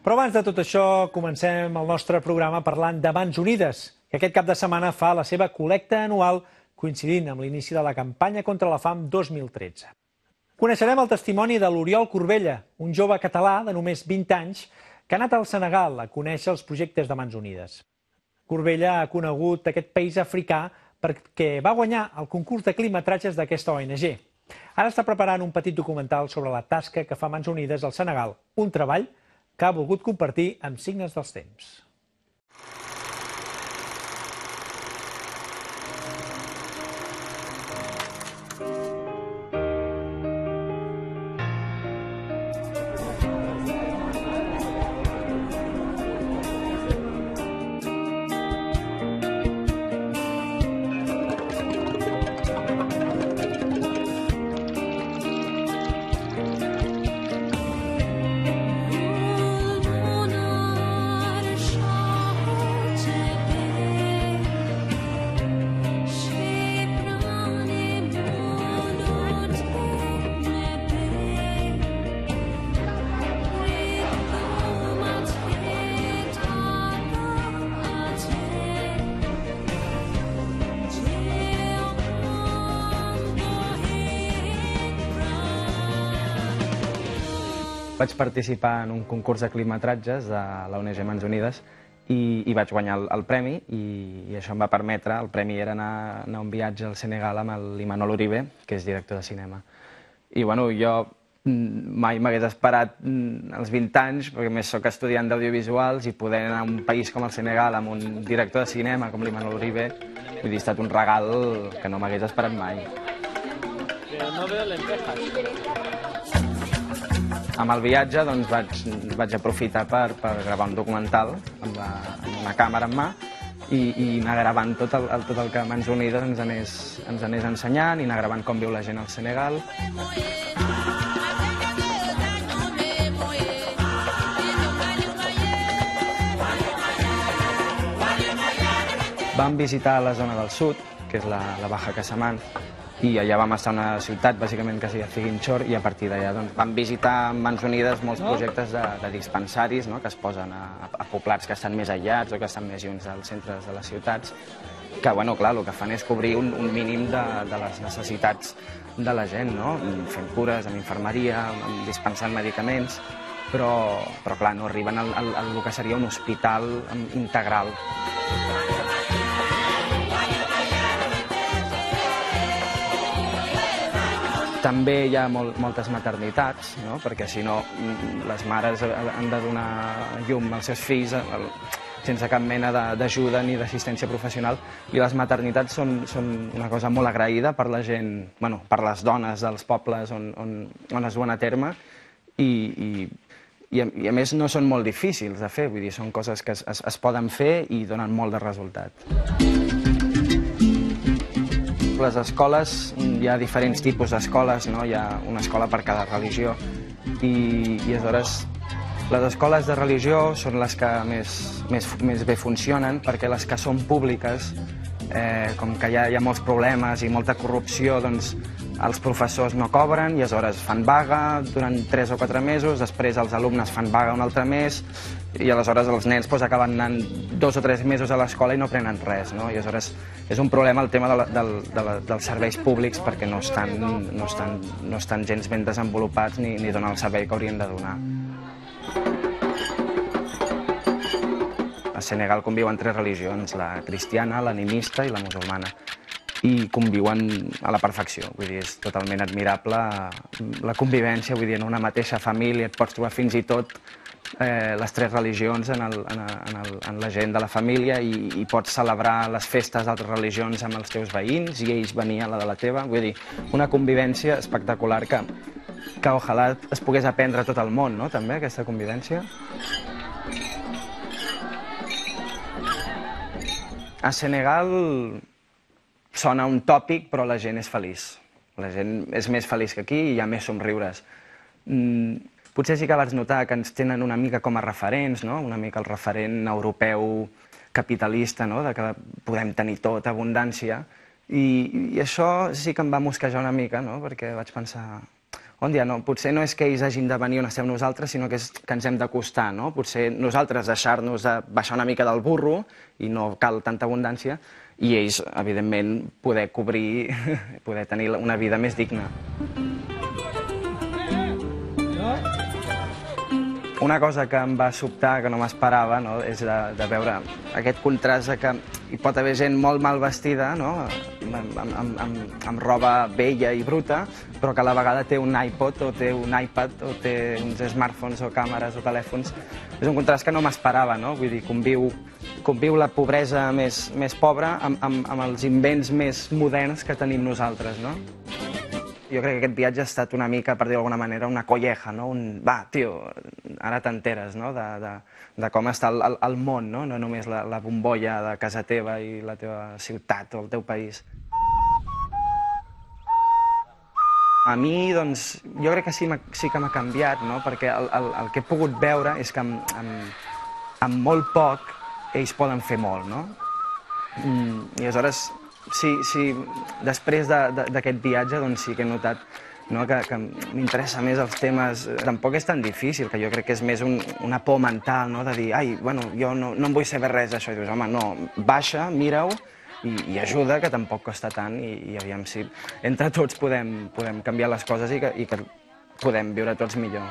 Però abans de tot això, comencem el nostre programa parlant de Mans Unides, que aquest cap de setmana fa la seva col·lecta anual coincidint amb l'inici de la campanya contra la fam 2013. Coneixerem el testimoni de l'Oriol Corbella, un jove català de només 20 anys que ha anat al Senegal a conèixer els projectes de Mans Unides. Corbella ha conegut aquest país africà perquè va guanyar el concurs de quilometratges d'aquesta ONG. Ara està preparant un petit documental sobre la tasca que fa Mans Unides al Senegal, un treball que ha volgut compartir amb Signes dels Temps. Vaig participar en un concurs de quilometratges de la ONG Mans Unides i vaig guanyar el premi i això em va permetre, el premi era anar a un viatge al Senegal amb l'Imanol Uribe, que és director de cinema. I bueno, jo mai m'hagués esperat als 20 anys, perquè més soc estudiant d'audiovisuals i poder anar a un país com el Senegal amb un director de cinema com l'Imanol Uribe, vull dir, ha estat un regal que no m'hagués esperat mai. No veo lentejas. Amb el viatge doncs, vaig aprofitar per gravar un documental amb una càmera en mà i anar gravant tot el que Mans Unides ens anés ensenyant i anar gravant com viu la gent al Senegal. Vam visitar la zona del sud, que és la Baja Casamance, i allà vam estar a una ciutat, bàsicament, que es deia Ziguinchor, i a partir d'allà vam visitar amb Mans Unides molts projectes de dispensaris que es posen a poblats que estan més aïllats o que estan més lluny dels centres de les ciutats, que, bueno, clar, el que fan és cobrir un mínim de les necessitats de la gent, fent cures, amb infermeria, dispensant medicaments, però clar, no arriben al que seria un hospital integral. També hi ha moltes maternitats, perquè si no les mares han de donar llum als seus fills sense cap mena d'ajuda ni d'assistència professional, i les maternitats són una cosa molt agraïda per la gent, per les dones dels pobles on es duen a terme, i a més no són molt difícils de fer, vull dir, són coses que es poden fer i donen molt de resultat. Les escoles, hi ha diferents tipus d'escoles, hi ha una escola per cada religió i aleshores les escoles de religió són les que més bé funcionen, perquè les que són públiques, com que hi ha molts problemes i molta corrupció, doncs els professors no cobren i aleshores fan vaga durant 3 o 4 mesos, després els alumnes fan vaga un altre mes i aleshores els nens acaben anant 2 o 3 mesos a l'escola i no prenen res. I aleshores és un problema el tema dels serveis públics, perquè no estan gens ben desenvolupats ni donen el servei que haurien de donar. A Senegal conviuen 3 religions, la cristiana, l'animista i la musulmana, i conviuen a la perfecció. Vull dir, és totalment admirable la convivència, vull dir, en una mateixa família et pots trobar fins i tot les 3 religions en la gent de la família i pots celebrar les festes d'altres religions amb els teus veïns i ells venir a la de la teva. Vull dir, una convivència espectacular que ojalà es pogués aprendre a tot el món, també, aquesta convivència. A Senegal sona un tòpic, però la gent és feliç. La gent és més feliç que aquí i hi ha més somriures. Potser sí que vaig notar que ens tenen una mica com a referents, una mica el referent europeu capitalista, de que podem tenir tot, abundància, i això sí que em va mosquejar una mica, perquè vaig pensar, bon dia, potser no és que ells hagin de venir on estem nosaltres, sinó que és que ens hem d'acostar, no? Potser nosaltres deixar-nos baixar una mica del burro, i no cal tanta abundància, i ells, evidentment, poder cobrir, poder tenir una vida més digna. Una cosa que em va sobtar, que no m'esperava, és de veure aquest contrast que hi pot haver gent molt mal vestida, amb roba vella i bruta, però que a la vegada té un iPod o té un iPad o té uns smartphones o càmeres o telèfons. És un contrast que no m'esperava, vull dir, conviu la pobresa més pobra amb els invents més moderns que tenim nosaltres, no? Jo crec que aquest viatge ha estat una mica, per dir-ho d'alguna manera, una colleja, va, tio, ara t'enteres, de com està el món, no només la bombolla de casa teva i la teva ciutat o el teu país. A mi, doncs, jo crec que sí que m'ha canviat, perquè el que he pogut veure és que amb molt poc ells poden fer molt, I aleshores, sí, després d'aquest viatge sí que he notat que m'interessa més els temes. Tampoc és tan difícil, que jo crec que és més una por mental, de dir, ai, bueno, jo no em vull saber res d'això. I dius, home, no, baixa, mira-ho i ajuda, que tampoc costa tant, i aviam si entre tots podem canviar les coses i que podem viure tots millor.